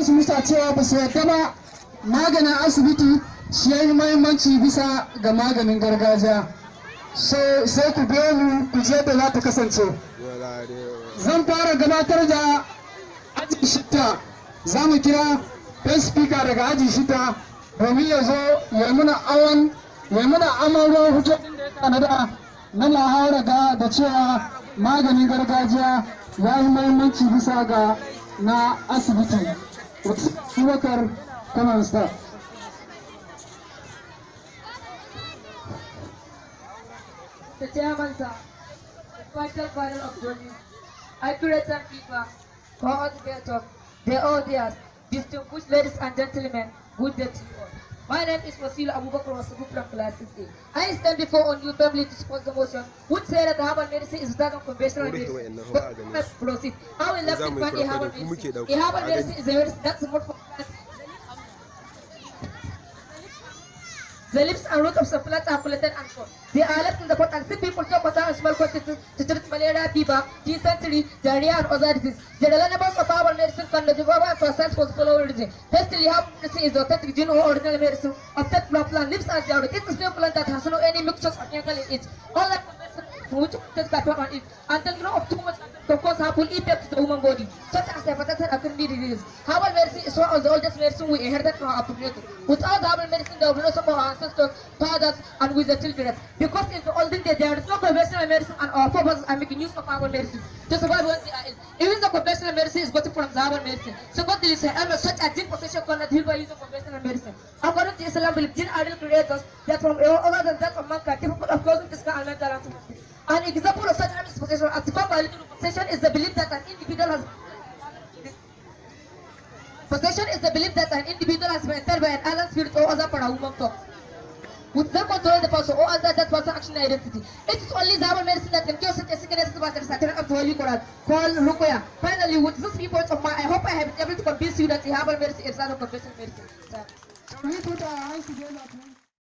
su musa cewa ba su yarda ba maganin asibiti shi ya yi mahimmanci bisa ga maganin gargajiya. Sai ku biyo mu ku je da za ta kasance. Zan fara gabatar da aji shida. Za mu kira first speaker daga aji shida domin ya zo ya muna amarwa hujjojin da ya tanada na maharaga da cewa maganin gargajiya ya yi mahimmanci bisa ga na asibiti. Abubakar Kaman staff. The chairman, sir, the final panel of judges, accurate and feedback, co-ordinators, the audience, distinguished ladies and gentlemen, good day to you all. My name is Wasil Abubakar Wasabu from Class 6A. I stand before you family to support the motion, which say that the herbal medicine is that of conventional medicine. Proceed. I will left it find a herbal medicine. A herbal medicine is a medicine that's not for the leaves and roots of some plants are collected and sold. They are left in the pot and see people talk about in small quantities to treat malaria, fever, dysentery, diarrhea, and other diseases. The relevance of herbal medicine can be developed and processed for the following reason. Firstly, herbal medicine is the authentic genuine original medicine of that plant leaves and the It is a plant that has no any mixtures or chemical in it. All that which takes by on it until no of too much can cause harmful effects to the human body, such as hepatitis and kidney disease. Herbal medicine is one of the oldest medicine we inherited from our community. Without herbal medicine, there will be no support our ancestors, fathers, and with the children. Because in the olden days, there is no conventional medicine, and our forefathers are making use of herbal medicine to survive once they are ill. Even the conventional medicine is gotten from the herbal medicine. Secondly, such as gene possession cannot heal by using conventional medicine. According to Islam, gene ideal creators that from other than that of mankind, capable of causing physical and mental harm. An example of such possession as the possession is the belief that an individual has been entered by an alien spirit or other parahuman thought. With them control the person or alter that person's action identity. It is only the herbal medicine that can cure such a sickness as the Satan of the Holy Quran called Ruqya. Finally, with these 3 points of mine, I hope I have been able to convince you that the herbal medicine is not a conventional medicine. Shall we put our hands together?